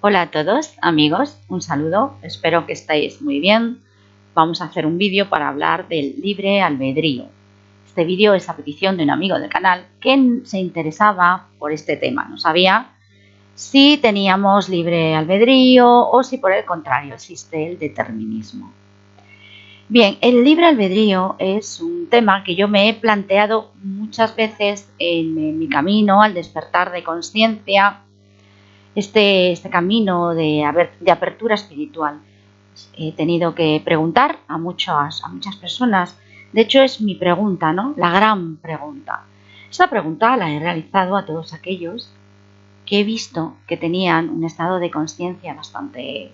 Hola a todos amigos, un saludo, espero que estéis muy bien. Vamos a hacer un vídeo para hablar del libre albedrío. Este vídeo es a petición de un amigo del canal que se interesaba por este tema. No sabía si teníamos libre albedrío o si por el contrario existe el determinismo. Bien, el libre albedrío es un tema que yo me he planteado muchas veces en mi camino al despertar de conciencia. Este camino de apertura espiritual. He tenido que preguntar a muchas personas. De hecho, es mi pregunta, ¿no? La gran pregunta. Esta pregunta la he realizado a todos aquellos que he visto que tenían un estado de conciencia bastante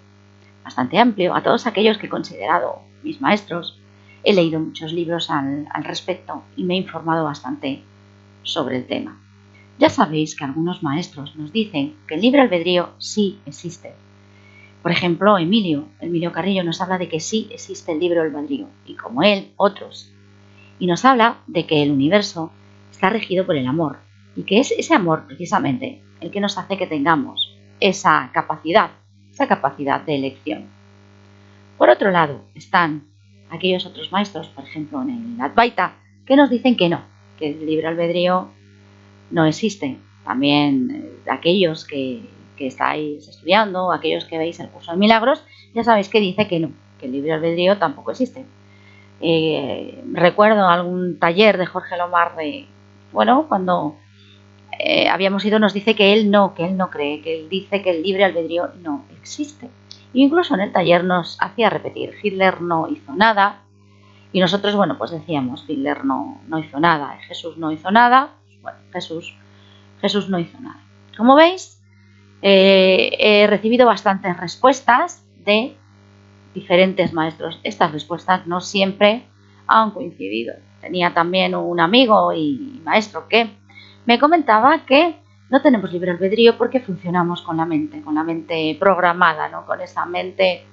amplio, a todos aquellos que he considerado mis maestros. He leído muchos libros al respecto y me he informado bastante sobre el tema. Ya sabéis que algunos maestros nos dicen que el libre albedrío sí existe. Por ejemplo, Emilio Carrillo nos habla de que sí existe el libre albedrío, y como él, otros. Y nos habla de que el universo está regido por el amor, y que es ese amor precisamente el que nos hace que tengamos esa capacidad de elección. Por otro lado, están aquellos otros maestros, por ejemplo en el Advaita, que nos dicen que no, que el libre albedrío no existen. También aquellos que estáis estudiando, aquellos que veis el curso de milagros, ya sabéis que dice que no, que el libre albedrío tampoco existe. Recuerdo algún taller de Jorge Lomar cuando habíamos ido, nos dice que él no cree, que él dice que el libre albedrío no existe. E incluso en el taller nos hacía repetir, Hitler no hizo nada, y nosotros, pues decíamos, Hitler no hizo nada, Jesús no hizo nada. Bueno, Jesús no hizo nada. Como veis, he recibido bastantes respuestas de diferentes maestros. Estas respuestas no siempre han coincidido. Tenía también un amigo y maestro que me comentaba que no tenemos libre albedrío porque funcionamos con la mente programada, ¿no? Con esa mente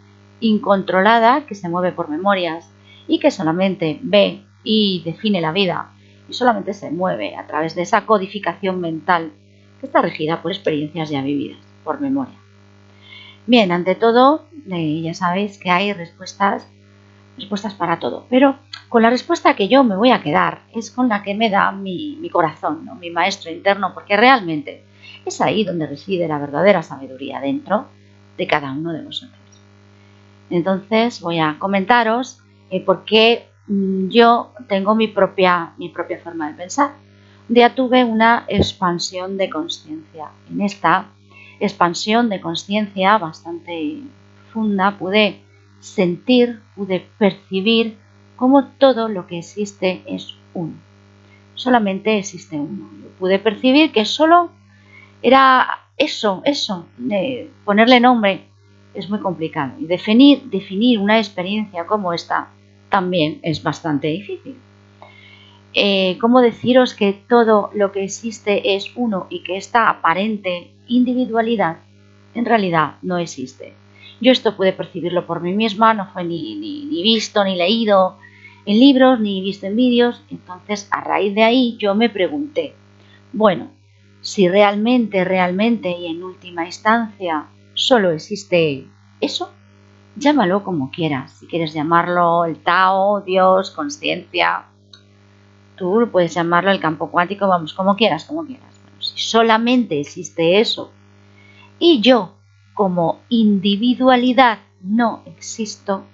incontrolada que se mueve por memorias y que solamente ve y define la vida y solamente se mueve a través de esa codificación mental que está regida por experiencias ya vividas, por memoria. Bien, ante todo, ya sabéis que hay respuestas para todo, pero con la respuesta que yo me voy a quedar es con la que me da mi corazón, ¿no? Mi maestro interno, porque realmente es ahí donde reside la verdadera sabiduría dentro de cada uno de nosotros. Entonces voy a comentaros por qué yo tengo mi propia forma de pensar. Un día tuve una expansión de conciencia. En esta expansión de conciencia bastante profunda pude sentir, pude percibir cómo todo lo que existe es uno. Solamente existe uno. Yo pude percibir que solo era eso, ponerle nombre es muy complicado. Y definir una experiencia como esta también es bastante difícil. ¿Cómo deciros que todo lo que existe es uno y que esta aparente individualidad en realidad no existe? Yo esto pude percibirlo por mí misma, no fue ni visto ni leído en libros ni visto en vídeos. Entonces, a raíz de ahí yo me pregunté, bueno, si realmente y en última instancia solo existe eso, llámalo como quieras. Si quieres llamarlo el Tao, Dios, conciencia, tú puedes llamarlo el campo cuántico, como quieras. Bueno, si solamente existe eso y yo como individualidad no existo,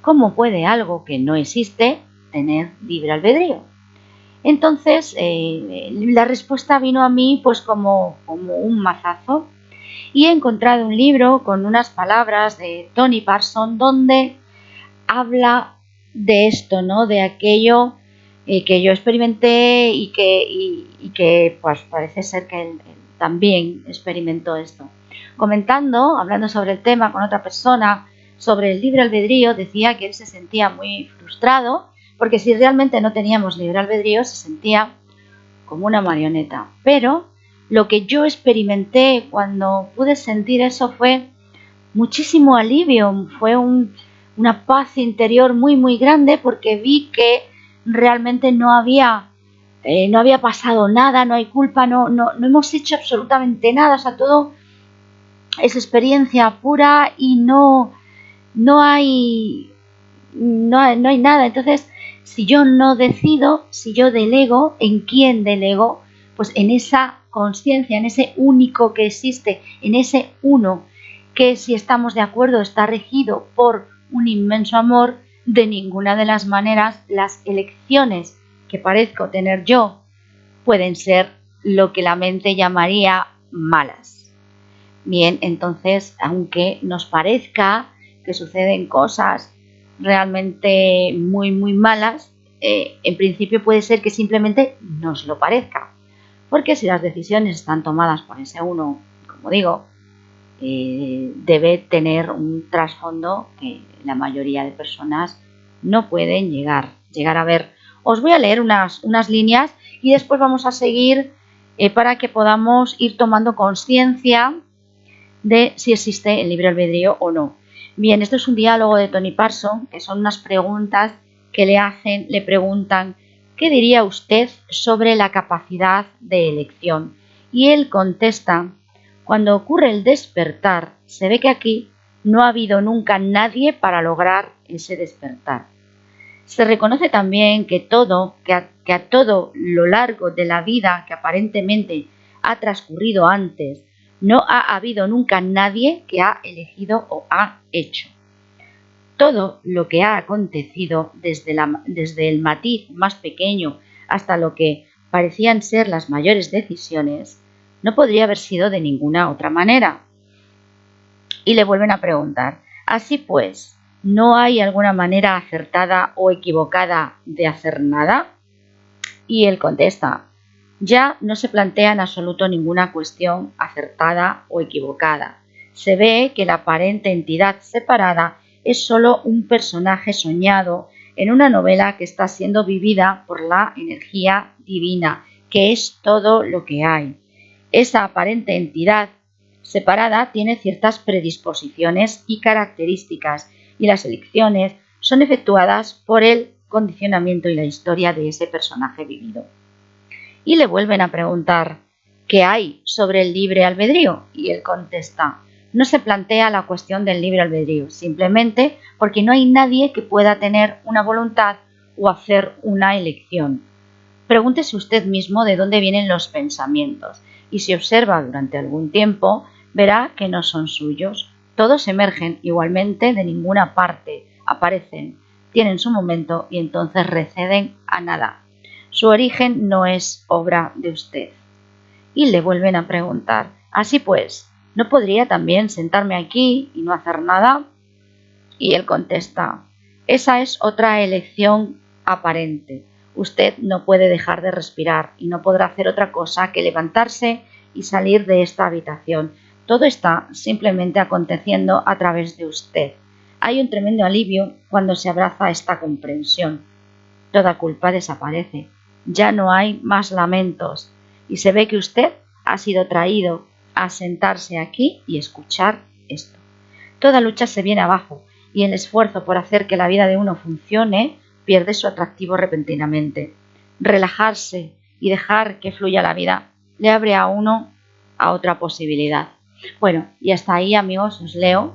¿cómo puede algo que no existe tener libre albedrío? Entonces la respuesta vino a mí pues como un mazazo, y he encontrado un libro con unas palabras de Tony Parsons donde habla de esto, ¿no? De aquello que yo experimenté y que pues parece ser que él también experimentó esto. Hablando sobre el tema con otra persona, sobre el libre albedrío, decía que él se sentía muy frustrado porque si realmente no teníamos libre albedrío se sentía como una marioneta. Pero lo que yo experimenté cuando pude sentir eso fue muchísimo alivio, fue una paz interior muy grande, porque vi que realmente no había pasado nada, no hay culpa, no hemos hecho absolutamente nada, o sea, todo es experiencia pura y no hay nada. Entonces, si yo no decido, si yo delego, ¿en quién delego? Pues en esa conciencia, en ese único que existe, en ese uno que, si estamos de acuerdo, está regido por un inmenso amor. De ninguna de las maneras las elecciones que parezco tener yo pueden ser lo que la mente llamaría malas. Bien, entonces, aunque nos parezca que suceden cosas realmente muy malas, en principio puede ser que simplemente nos lo parezca, porque si las decisiones están tomadas por ese uno, como digo, debe tener un trasfondo que la mayoría de personas no pueden llegar a ver. Os voy a leer unas líneas y después vamos a seguir para que podamos ir tomando conciencia de si existe el libre albedrío o no. Bien, esto es un diálogo de Tony Parsons, que son unas preguntas que le preguntan: ¿qué diría usted sobre la capacidad de elección? Y él contesta: cuando ocurre el despertar, se ve que aquí no ha habido nunca nadie para lograr ese despertar. Se reconoce también que a todo lo largo de la vida que aparentemente ha transcurrido antes, no ha habido nunca nadie que ha elegido o ha hecho. Todo lo que ha acontecido, desde el matiz más pequeño hasta lo que parecían ser las mayores decisiones, no podría haber sido de ninguna otra manera. Y le vuelven a preguntar: así pues, ¿no hay alguna manera acertada o equivocada de hacer nada? Y él contesta: ya no se plantea en absoluto ninguna cuestión acertada o equivocada. Se ve que la aparente entidad separada es solo un personaje soñado en una novela que está siendo vivida por la energía divina, que es todo lo que hay. Esa aparente entidad separada tiene ciertas predisposiciones y características, y las elecciones son efectuadas por el condicionamiento y la historia de ese personaje vivido. Y le vuelven a preguntar: ¿qué hay sobre el libre albedrío? Y él contesta: no se plantea la cuestión del libre albedrío, simplemente porque no hay nadie que pueda tener una voluntad o hacer una elección. Pregúntese usted mismo de dónde vienen los pensamientos, y si observa durante algún tiempo, verá que no son suyos. Todos emergen igualmente de ninguna parte, aparecen, tienen su momento y entonces receden a nada. Su origen no es obra de usted. Y le vuelven a preguntar: así pues, ¿no podría también sentarme aquí y no hacer nada? Y él contesta: esa es otra elección aparente. Usted no puede dejar de respirar y no podrá hacer otra cosa que levantarse y salir de esta habitación. Todo está simplemente aconteciendo a través de usted. Hay un tremendo alivio cuando se abraza esta comprensión. Toda culpa desaparece. Ya no hay más lamentos. Y se ve que usted ha sido traído a sentarse aquí y escuchar esto. Toda lucha se viene abajo y el esfuerzo por hacer que la vida de uno funcione pierde su atractivo repentinamente. Relajarse y dejar que fluya la vida le abre a uno a otra posibilidad. Bueno, y hasta ahí, amigos, os leo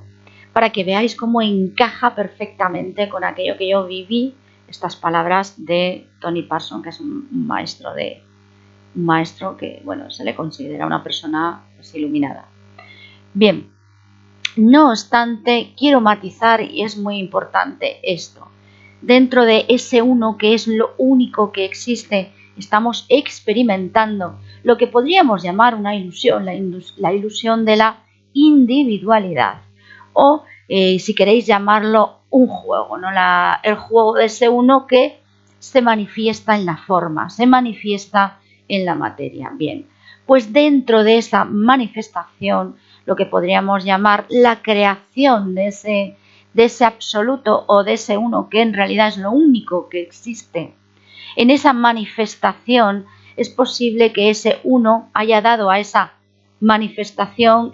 para que veáis cómo encaja perfectamente con aquello que yo viví, estas palabras de Tony Parsons, que es un maestro que, bueno, se le considera una persona pues, iluminada. Bien, no obstante, quiero matizar, y es muy importante esto: dentro de ese uno que es lo único que existe, estamos experimentando lo que podríamos llamar una ilusión, la ilusión de la individualidad, o si queréis llamarlo un juego, ¿no? El juego de ese uno que se manifiesta en la forma, se manifiesta en la materia. Bien, pues dentro de esa manifestación, lo que podríamos llamar la creación de ese absoluto o de ese uno que en realidad es lo único que existe, en esa manifestación es posible que ese uno haya dado a esa manifestación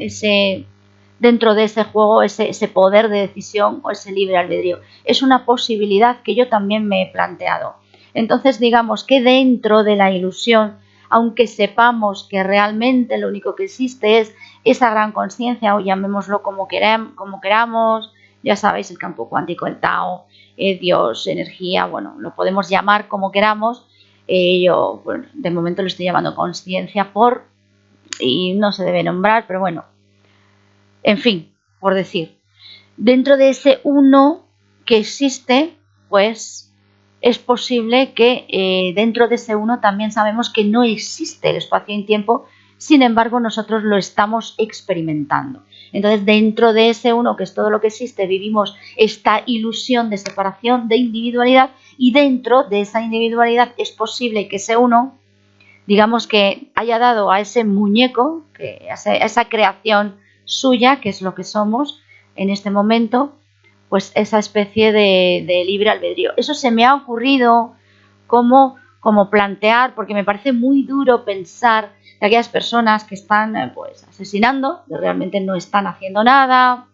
dentro de ese juego ese poder de decisión o ese libre albedrío. Es una posibilidad que yo también me he planteado. Entonces, digamos que dentro de la ilusión, aunque sepamos que realmente lo único que existe es esa gran conciencia, o llamémoslo como queramos, ya sabéis, el campo cuántico, el Tao, Dios, energía, bueno, lo podemos llamar como queramos. Yo, bueno, de momento lo estoy llamando conciencia y no se debe nombrar, pero bueno, en fin, por decir, dentro de ese uno que existe, pues es posible que dentro de ese uno también sabemos que no existe el espacio y tiempo, sin embargo nosotros lo estamos experimentando. Entonces dentro de ese uno, que es todo lo que existe, vivimos esta ilusión de separación, de individualidad, y dentro de esa individualidad es posible que ese uno, digamos que haya dado a ese muñeco, a esa creación suya, que es lo que somos en este momento, pues esa especie de libre albedrío. Eso se me ha ocurrido como plantear, porque me parece muy duro pensar de aquellas personas que están pues asesinando, que realmente no están haciendo nada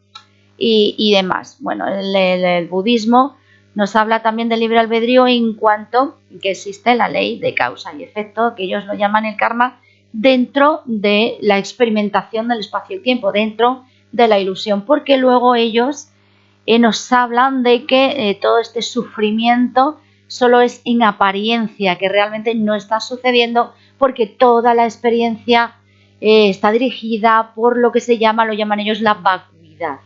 y demás. Bueno, el budismo nos habla también del libre albedrío en cuanto que existe la ley de causa y efecto, que ellos lo llaman el karma, dentro de la experimentación del espacio y tiempo, dentro de la ilusión, porque luego ellos nos hablan de que todo este sufrimiento solo es en apariencia, que realmente no está sucediendo, porque toda la experiencia está dirigida por lo que lo llaman ellos la vacuidad,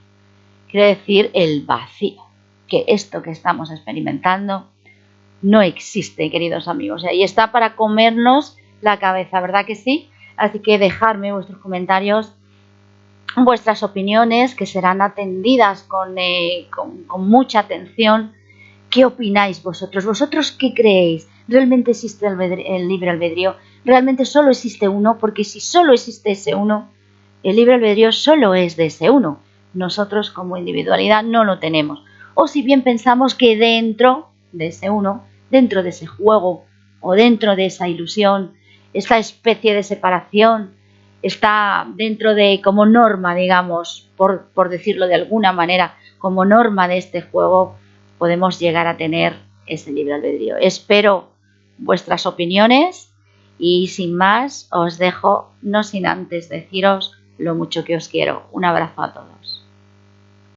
quiere decir el vacío, que esto que estamos experimentando no existe, queridos amigos, y ahí está para comernos la cabeza, ¿verdad que sí? Así que dejadme vuestros comentarios, vuestras opiniones, que serán atendidas con mucha atención. ¿Qué opináis vosotros? ¿Vosotros qué creéis? ¿Realmente existe el libre albedrío? ¿Realmente solo existe uno? Porque si solo existe ese uno, el libre albedrío solo es de ese uno. Nosotros como individualidad no lo tenemos. O si bien pensamos que dentro de ese uno, dentro de ese juego o dentro de esa ilusión, esta especie de separación está dentro de, como norma, digamos, por decirlo de alguna manera, como norma de este juego, podemos llegar a tener ese libre albedrío. Espero vuestras opiniones y sin más os dejo, no sin antes deciros lo mucho que os quiero. Un abrazo a todos.